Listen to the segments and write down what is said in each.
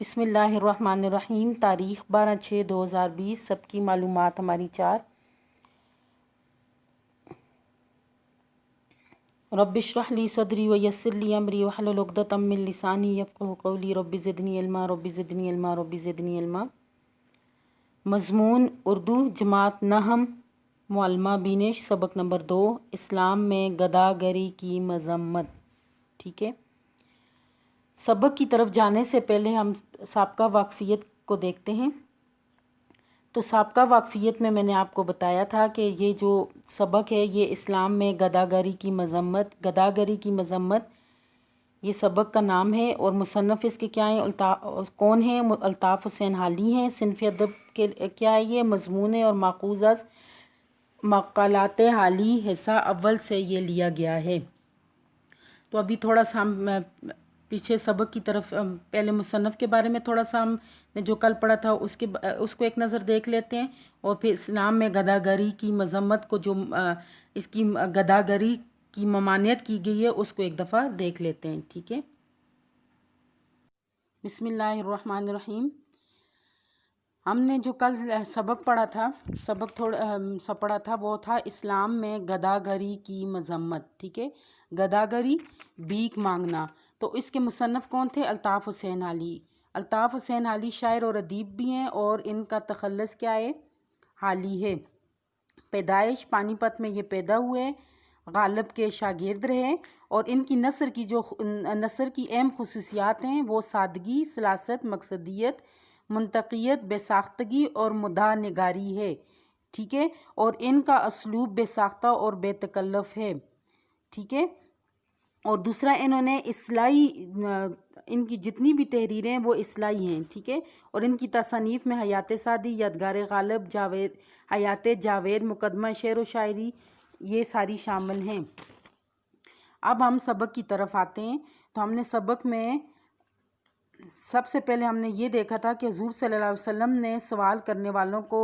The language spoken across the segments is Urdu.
بسم اللہ الرحمن الرحیم۔ تاریخ 12/6/2020۔ سب کی معلومات ہماری 4۔ رب اشرح لی صدری ویسر لی امری واحلل عقدۃ من لسانی یفقہوا قولی۔ رب زدنی علما رب زدنی علما رب زدنی علما۔ مضمون اردو، جماعت نہم، معلمہ بینش، سبق نمبر 2، اسلام میں گداگری کی مذمت۔ ٹھیک ہے، سبق کی طرف جانے سے پہلے ہم سابقہ واقفیت کو دیکھتے ہیں۔ تو سابقہ واقفیت میں نے آپ کو بتایا تھا کہ یہ جو سبق ہے یہ اسلام میں گداگری کی مذمت، گداگری کی مذمت یہ سبق کا نام ہے، اور مصنف اس کے کیا ہیں، کون ہیں؟ الطاف حسین حالی ہیں۔ صنف ادب کے کیا ہے؟ یہ مضمون ہے اور ماخوذ از مقالات حالی حصہ اول سے یہ لیا گیا ہے۔ تو ابھی تھوڑا سا ہم پیچھے سبق کی طرف، پہلے مصنف کے بارے میں تھوڑا سا ہم نے جو کل پڑھا تھا اس کو ایک نظر دیکھ لیتے ہیں، اور پھر اسلام میں گداگری کی مذمت کو، جو اس کی گداگری کی ممانعت کی گئی ہے، اس کو ایک دفعہ دیکھ لیتے ہیں۔ ٹھیک ہے، بسم اللہ الرحمن الرحیم۔ ہم نے جو کل سبق پڑھا تھا، سبق تھوڑا سا پڑھا تھا، وہ تھا اسلام میں گداگری کی مذمت۔ ٹھیک ہے، گداگری، بھیک مانگنا۔ تو اس کے مصنف کون تھے؟ الطاف حسین حالی۔ الطاف حسین حالی شاعر اور ادیب بھی ہیں، اور ان کا تخلص کیا ہے؟ حالی ہے۔ پیدائش پانی پت میں یہ پیدا ہوئے، غالب کے شاگرد رہے، اور ان کی نثر کی اہم خصوصیات ہیں وہ سادگی، سلاست، مقصدیت، منطقیت، بے ساختگی اور مدعا نگاری ہے۔ ٹھیک ہے، اور ان کا اسلوب بے ساختہ اور بے تکلف ہے۔ ٹھیک ہے، اور دوسرا انہوں نے اصلاحی، ان کی جتنی بھی تحریریں ہیں وہ اصلاحی ہیں۔ ٹھیک ہے، اور ان کی تصانیف میں حیات سعدی، یادگار غالب، حیات جاوید، مقدمہ شعر و شاعری، یہ ساری شامل ہیں۔ اب ہم سبق کی طرف آتے ہیں۔ تو ہم نے سبق میں سب سے پہلے ہم نے یہ دیکھا تھا کہ حضور صلی اللہ علیہ وسلم نے سوال کرنے والوں کو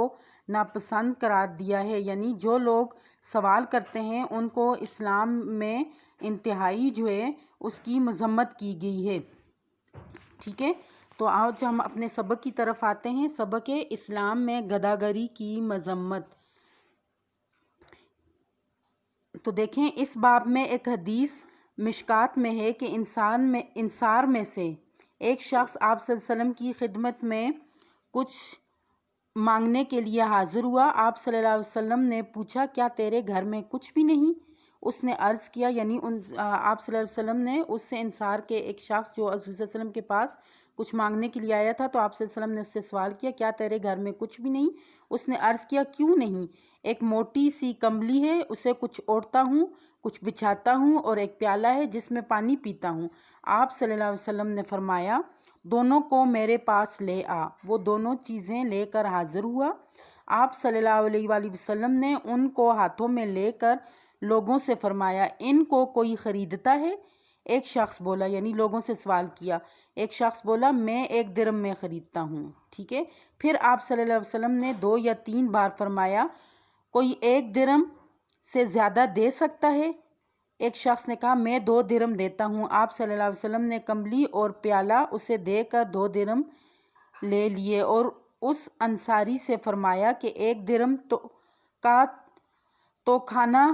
ناپسند قرار دیا ہے، یعنی جو لوگ سوال کرتے ہیں ان کو اسلام میں انتہائی جو ہے اس کی مذمت کی گئی ہے۔ ٹھیک ہے، تو آج ہم اپنے سبق کی طرف آتے ہیں۔ سبق ہے اسلام میں گداگری کی مذمت۔ تو دیکھیں، اس باب میں ایک حدیث مشکات میں ہے کہ انصار میں سے ایک شخص آپ صلی اللہ علیہ وسلم کی خدمت میں کچھ مانگنے کے لیے حاضر ہوا۔ آپ صلی اللہ علیہ وسلم نے پوچھا، کیا تیرے گھر میں کچھ بھی نہیں؟ اس نے عرض کیا، یعنی آپ صلی اللہ علیہ وسلم نے اس سے انصار کے ایک شخص جو حضور صلی اللہ علیہ وسلم کے پاس کچھ مانگنے کے لیے آیا تھا، تو آپ صلی اللہ علیہ وسلم نے اس سے سوال کیا، کیا تیرے گھر میں کچھ بھی نہیں؟ اس نے عرض کیا، کیوں نہیں؟ ایک موٹی سی کمبلی ہے، اسے کچھ اوڑھتا ہوں، کچھ بچھاتا ہوں، اور ایک پیالہ ہے جس میں پانی پیتا ہوں۔ آپ صلی اللہ علیہ وسلم نے فرمایا، دونوں کو میرے پاس لے آ۔ وہ دونوں چیزیں لے کر حاضر ہوا۔ آپ صلی اللہ علیہ وآلہ وسلم نے ان کو ہاتھوں میں لے کر لوگوں سے فرمایا، ان کو کوئی خریدتا ہے؟ ایک شخص بولا، یعنی لوگوں سے سوال کیا، ایک شخص بولا، میں 1 درم میں خریدتا ہوں۔ ٹھیک ہے، پھر آپ صلی اللہ علیہ وسلم نے 2 یا 3 بار فرمایا، کوئی 1 درم سے زیادہ دے سکتا ہے؟ ایک شخص نے کہا، میں 2 درم دیتا ہوں۔ آپ صلی اللہ علیہ وسلم نے کمبلی اور پیالہ اسے دے کر 2 درم لے لیے، اور اس انصاری سے فرمایا کہ 1 درم کا تو کھانا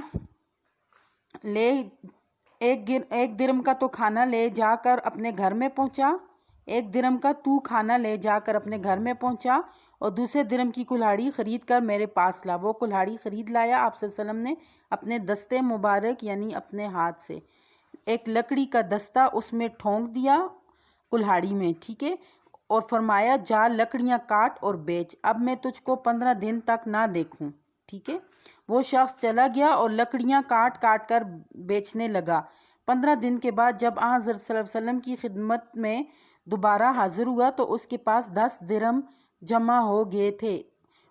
لے جا کر اپنے گھر میں پہنچا، 1 درم کا تو کھانا لے جا کر اپنے گھر میں پہنچا، اور دوسرے درم کی کلہاڑی خرید کر میرے پاس لا۔ وہ کلہاڑی خرید لایا۔ آپ صلی اللہ علیہ وسلم نے اپنے دستے مبارک، یعنی اپنے ہاتھ سے ایک لکڑی کا دستہ اس میں ٹھونک دیا کلہاڑی میں۔ ٹھیک ہے، اور فرمایا، جا لکڑیاں کاٹ اور بیچ، اب میں تجھ کو 15 دن تک نہ دیکھوں۔ ٹھیک ہے، وہ شخص چلا گیا اور لکڑیاں کاٹ کاٹ کر بیچنے لگا۔ 15 دن کے بعد جب حضرت صلی اللہ علیہ وسلم کی خدمت میں دوبارہ حاضر ہوا تو اس کے پاس 10 درم جمع ہو گئے تھے۔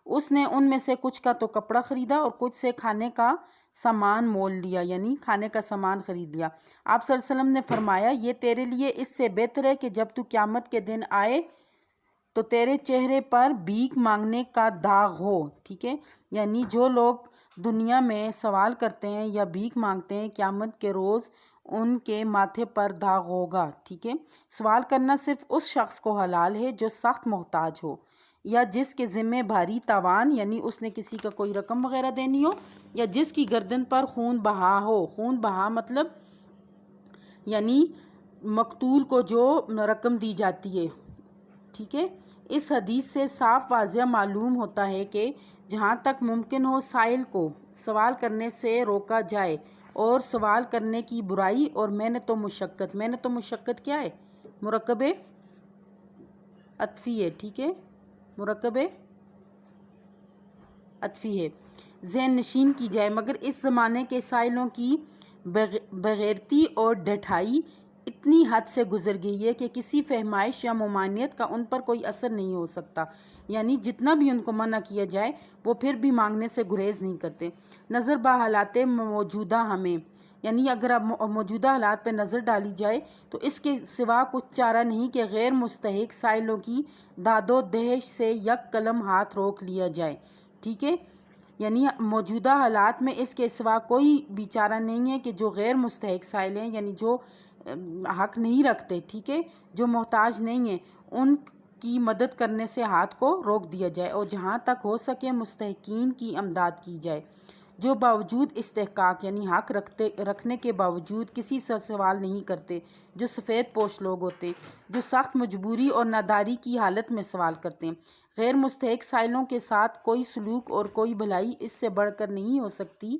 اس نے ان میں سے کچھ کا تو کپڑا خریدا اور کچھ سے کھانے کا سامان مول لیا، یعنی کھانے کا سامان خرید لیا۔ آپ صلی اللہ علیہ وسلم نے فرمایا، یہ تیرے لیے اس سے بہتر ہے کہ جب تو قیامت کے دن آئے تو تیرے چہرے پر بھیک مانگنے کا داغ ہو۔ ٹھیک ہے، یعنی جو لوگ دنیا میں سوال کرتے ہیں یا بھیک مانگتے ہیں، قیامت کے روز ان کے ماتھے پر داغ ہوگا، ٹھیک ہے۔ سوال کرنا صرف اس شخص کو حلال ہے جو سخت محتاج ہو یا جس کے ذمہ بھاری تاوان، یعنی اس نے کسی کا کوئی رقم وغیرہ دینی ہو، یا جس کی گردن پر خون بہا ہو۔ خون بہا مطلب یعنی مقتول کو جو رقم دی جاتی ہے، ٹھیک ہے۔ اس حدیث سے صاف واضح معلوم ہوتا ہے کہ جہاں تک ممکن ہو سائل کو سوال کرنے سے روکا جائے، اور سوال کرنے کی برائی اور محنت و مشقت، محنت و مشقت کیا ہے؟ مرکب عطفی ہے، ٹھیک ہے، مرکب عطفی ہے، ذہن نشین کی جائے۔ مگر اس زمانے کے سائلوں کی بغیرتی اور ڈھٹائی اتنی حد سے گزر گئی ہے کہ کسی فہمائش یا ممانعت کا ان پر کوئی اثر نہیں ہو سکتا، یعنی جتنا بھی ان کو منع کیا جائے وہ پھر بھی مانگنے سے گریز نہیں کرتے۔ نظر بحالات موجودہ ہمیں، یعنی اگر اب موجودہ حالات پہ نظر ڈالی جائے تو اس کے سوا کچھ چارہ نہیں کہ غیر مستحق سائلوں کی داد و دہش سے یک قلم ہاتھ روک لیا جائے، ٹھیک ہے۔ یعنی موجودہ حالات میں اس کے سوا کوئی بھی چارہ نہیں ہے کہ جو غیر مستحق سائل ہیں، یعنی جو حق نہیں رکھتے، ٹھیک ہے، جو محتاج نہیں ہیں، ان کی مدد کرنے سے ہاتھ کو روک دیا جائے، اور جہاں تک ہو سکے مستحقین کی امداد کی جائے، جو باوجود استحقاق یعنی حق رکھنے کے باوجود کسی سے سوال نہیں کرتے، جو سفید پوش لوگ ہوتے ہیں، جو سخت مجبوری اور ناداری کی حالت میں سوال کرتے ہیں۔ غیر مستحق سائلوں کے ساتھ کوئی سلوک اور کوئی بھلائی اس سے بڑھ کر نہیں ہو سکتی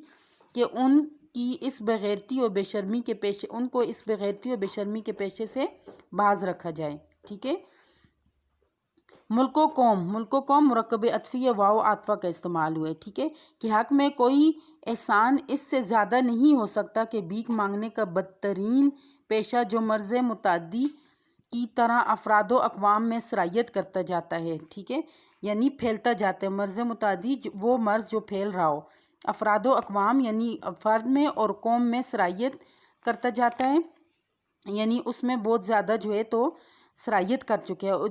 کہ ان کو اس بغیرتی اور بے شرمی کے پیشے سے باز رکھا جائے، ٹھیک ہے۔ ملک و قوم مرکب عطفی واو عاطفہ کا استعمال ہوا ہے، ٹھیک ہے، کہ حق میں کوئی احسان اس سے زیادہ نہیں ہو سکتا کہ بھیک مانگنے کا بدترین پیشہ جو مرض متعدی کی طرح افراد و اقوام میں سرایت کرتا جاتا ہے، ٹھیک ہے، یعنی پھیلتا جاتا ہے۔ مرض متعدی وہ مرض جو پھیل رہا ہو، افراد و اقوام یعنی فرد میں اور قوم میں سرایت کرتا جاتا ہے، یعنی اس میں بہت زیادہ جو ہے تو سرایت کر چکے ہیں، اور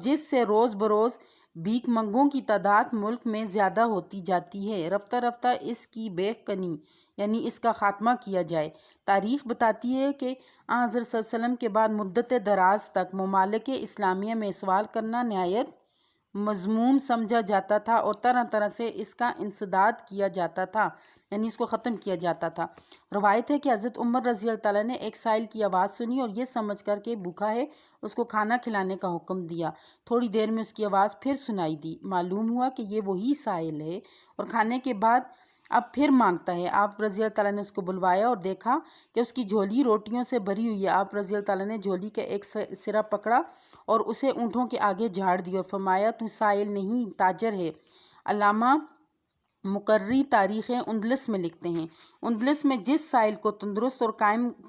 جس سے روز بروز بھیک منگوں کی تعداد ملک میں زیادہ ہوتی جاتی ہے۔ رفتہ رفتہ اس کی بے کنی یعنی اس کا خاتمہ کیا جائے۔ تاریخ بتاتی ہے کہ حضرت صلی اللہ علیہ وسلم کے بعد مدت دراز تک ممالک اسلامیہ میں سوال کرنا نہایت مذموم سمجھا جاتا تھا، اور طرح طرح سے اس کا انسداد کیا جاتا تھا، یعنی اس کو ختم کیا جاتا تھا۔ روایت ہے کہ حضرت عمر رضی اللہ تعالیٰ نے ایک سائل کی آواز سنی اور یہ سمجھ کر کہ بھوکا ہے اس کو کھانا کھلانے کا حکم دیا۔ تھوڑی دیر میں اس کی آواز پھر سنائی دی، معلوم ہوا کہ یہ وہی سائل ہے، اور کھانے کے بعد اب پھر مانگتا ہے۔ آپ رضی اللہ تعالیٰ نے اس کو بلوایا اور دیکھا کہ اس کی جھولی روٹیوں سے بھری ہوئی ہے۔ آپ رضی اللہ تعالیٰ نے جھولی کا ایک سرا پکڑا اور اسے اونٹوں کے آگے جھاڑ دیا اور فرمایا تو سائل نہیں تاجر ہے۔ علامہ مقرری تاریخ اندلس میں لکھتے ہیں، اندلس میں جس سائل کو تندرست اور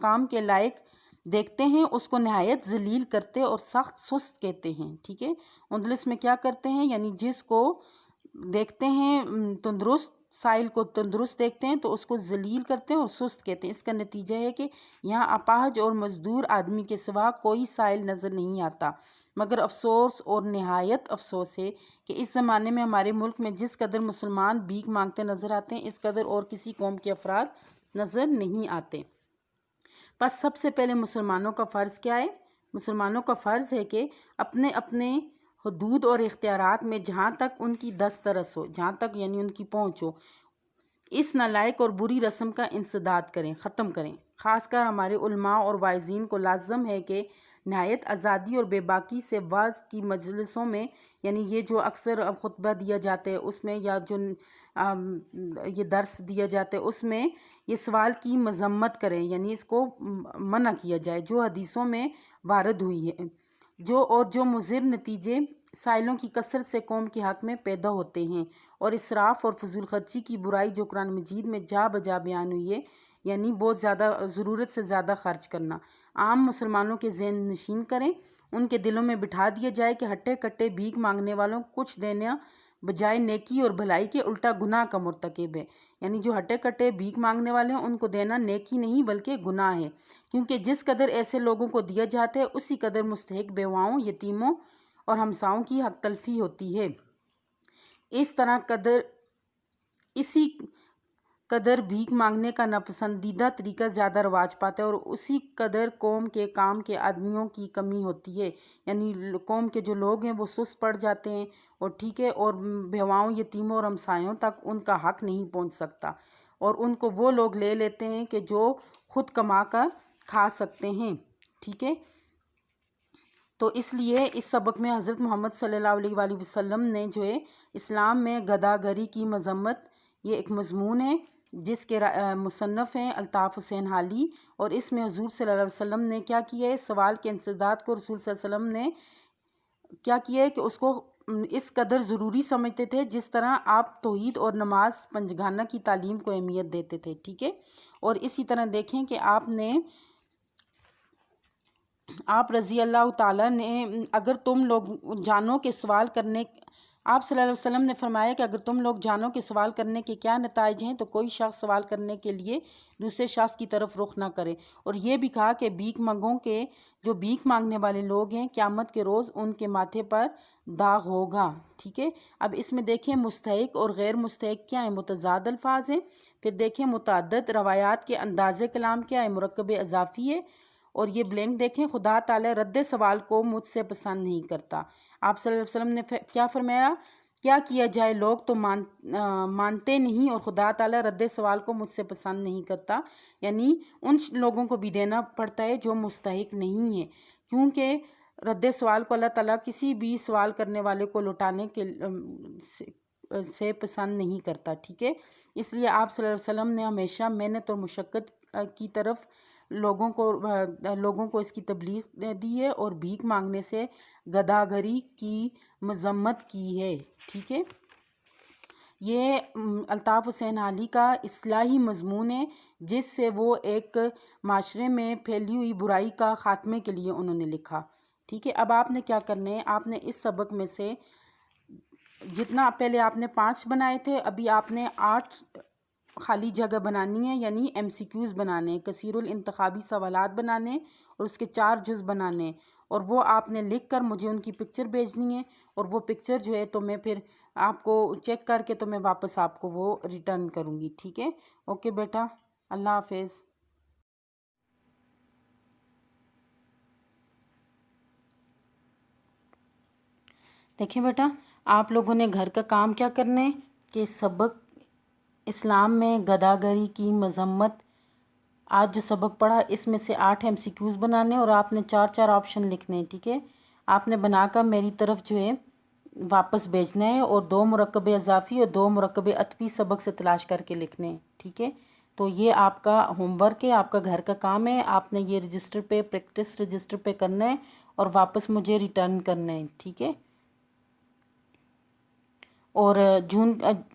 کام کے لائق دیکھتے ہیں اس کو نہایت ذلیل کرتے اور سخت سست کہتے ہیں، ٹھیک ہے۔ اندلس میں کیا کرتے ہیں، یعنی جس کو دیکھتے ہیں تندرست، سائل کو تندرست دیکھتے ہیں تو اس کو ذلیل کرتے ہیں اور سست کہتے ہیں۔ اس کا نتیجہ ہے کہ یہاں اپاہج اور مزدور آدمی کے سوا کوئی سائل نظر نہیں آتا، مگر افسوس اور نہایت افسوس ہے کہ اس زمانے میں ہمارے ملک میں جس قدر مسلمان بھیک مانگتے نظر آتے ہیں اس قدر اور کسی قوم کے افراد نظر نہیں آتے۔ بس سب سے پہلے مسلمانوں کا فرض کیا ہے؟ مسلمانوں کا فرض ہے کہ اپنے اپنے حدود اور اختیارات میں جہاں تک ان کی دسترس ہو، جہاں تک یعنی ان کی پہنچ ہو، اس نالائق اور بری رسم کا انسداد کریں، ختم کریں۔ خاص کر ہمارے علماء اور واعظین کو لازم ہے کہ نہایت آزادی اور بے باکی سے واعظ کی مجلسوں میں، یعنی یہ جو اکثر خطبہ دیا جاتا ہے اس میں، یا جو یہ درس دیا جاتا ہے اس میں یہ سوال کی مذمت کریں، یعنی اس کو منع کیا جائے جو حدیثوں میں وارد ہوئی ہے، جو مضر نتیجے سائلوں کی کثرت سے قوم کے حق میں پیدا ہوتے ہیں، اور اسراف اور فضول خرچی کی برائی جو قرآن مجید میں جا بجا بیان ہوئی ہے، یعنی بہت زیادہ ضرورت سے زیادہ خرچ کرنا، عام مسلمانوں کے ذہن نشین کریں، ان کے دلوں میں بٹھا دیا جائے کہ ہٹے کٹے بھیک مانگنے والوں کچھ دینا بجائے نیکی اور بھلائی کے الٹا گناہ کا مرتکب ہے، یعنی جو ہٹے کٹے بھیک مانگنے والے ہیں ان کو دینا نیکی نہیں بلکہ گناہ ہے، کیونکہ جس قدر ایسے لوگوں کو دیا جاتا ہے اسی قدر مستحق بیواؤں، یتیموں اور ہمساؤں کی حق تلفی ہوتی ہے۔ اسی قدر بھیک مانگنے کا ناپسندیدہ طریقہ زیادہ رواج پاتا ہے اور اسی قدر قوم کے کام کے آدمیوں کی کمی ہوتی ہے، یعنی قوم کے جو لوگ ہیں وہ سست پڑ جاتے ہیں، اور ٹھیک ہے، اور بیواؤں، یتیموں اور ہمسایوں تک ان کا حق نہیں پہنچ سکتا، اور ان کو وہ لوگ لے لیتے ہیں کہ جو خود کما کر کھا سکتے ہیں، ٹھیک ہے۔ تو اس لیے اس سبق میں حضرت محمد صلی اللہ علیہ وآلہ وسلم نے جو ہے اسلام میں گداگری کی مذمت، یہ ایک مضمون ہے جس کے مصنف ہیں الطاف حسین حالی، اور اس میں حضور صلی اللہ علیہ وسلم نے کیا کیا ہے، سوال کے انسداد کو رسول صلی اللہ علیہ وسلم نے کیا کیا ہے کہ اس کو اس قدر ضروری سمجھتے تھے جس طرح آپ توحید اور نماز پنجگانہ کی تعلیم کو اہمیت دیتے تھے، ٹھیک ہے۔ اور اسی طرح دیکھیں کہ آپ رضی اللہ تعالیٰ نے اگر تم لوگ جانو کہ سوال کرنے، آپ صلی اللہ علیہ وسلم نے فرمایا کہ اگر تم لوگ جانو کہ سوال کرنے کے کیا نتائج ہیں تو کوئی شخص سوال کرنے کے لیے دوسرے شخص کی طرف رخ نہ کرے، اور یہ بھی کہا کہ بھیک منگوں کے جو بھیک مانگنے والے لوگ ہیں قیامت کے روز ان کے ماتھے پر داغ ہوگا، ٹھیک ہے۔ اب اس میں دیکھیں مستحق اور غیر مستحق کیا ہیں، متضاد الفاظ ہیں، پھر دیکھیں متعدد روایات کے انداز کلام کیا ہے، مرکب اضافی ہے، اور یہ بلینک دیکھیں خدا تعالی رد سوال کو مجھ سے پسند نہیں کرتا۔ آپ صلی اللہ علیہ وسلم نے کیا فرمایا، کیا کیا جائے لوگ تو مانتے نہیں اور خدا تعالی رد سوال کو مجھ سے پسند نہیں کرتا، یعنی ان لوگوں کو بھی دینا پڑتا ہے جو مستحق نہیں ہیں، کیونکہ رد سوال کو اللہ تعالیٰ کسی بھی سوال کرنے والے کو لوٹانے کے سے پسند نہیں کرتا، ٹھیک ہے۔ اس لیے آپ صلی اللہ علیہ وسلم نے ہمیشہ محنت اور مشقت کی طرف لوگوں کو اس کی تبلیغ دی ہے اور بھیک مانگنے سے گداگری کی مذمت کی ہے، ٹھیک ہے۔ یہ الطاف حسین حالی کا اصلاحی مضمون ہے جس سے وہ ایک معاشرے میں پھیلی ہوئی برائی کا خاتمے کے لیے انہوں نے لکھا، ٹھیک ہے۔ اب آپ نے کیا کرنے ہیں، آپ نے اس سبق میں سے جتنا پہلے آپ نے 5 بنائے تھے، ابھی آپ نے 8 خالی جگہ بنانی ہے، یعنی ایم سی کیوز بنانے، کثیر الانتخابی سوالات بنانے اور اس کے 4 جز بنانے، اور وہ آپ نے لکھ کر مجھے ان کی پکچر بھیجنی ہے، اور وہ پکچر جو ہے تو میں پھر آپ کو چیک کر کے تو میں واپس آپ کو وہ ریٹرن کروں گی، ٹھیک ہے۔ اوکے بیٹا، اللہ حافظ۔ دیکھیں بیٹا، آپ لوگوں نے گھر کا کام کیا کرنا ہے کہ سبق اسلام میں گداگری کی مذمت، آج جو سبق پڑھا اس میں سے 8 ایم سی کیوز بنانے اور آپ نے 4 آپشن لکھنے ہیں، ٹھیک ہے۔ آپ نے بنا کر میری طرف جو ہے واپس بھیجنا ہے، اور 2 مرکب اضافی اور 2 مرکب عطفی سبق سے تلاش کر کے لکھنے ہیں، ٹھیک ہے۔ تو یہ آپ کا ہوم ورک ہے، آپ کا گھر کا کام ہے، آپ نے یہ رجسٹر پہ پریکٹس رجسٹر پہ کرنا ہے اور واپس مجھے ریٹرن کرنا ہے، ٹھیک ہے۔ اور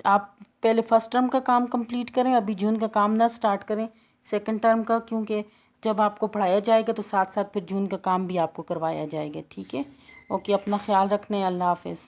آپ پہلے فرسٹ ٹرم کا کام کمپلیٹ کریں، ابھی جون کا کام نہ سٹارٹ کریں سیکنڈ ٹرم کا، کیونکہ جب آپ کو پڑھایا جائے گا تو ساتھ ساتھ پھر جون کا کام بھی آپ کو کروایا جائے گا، ٹھیک ہے۔ اوکے، اپنا خیال رکھنا ہے، اللہ حافظ۔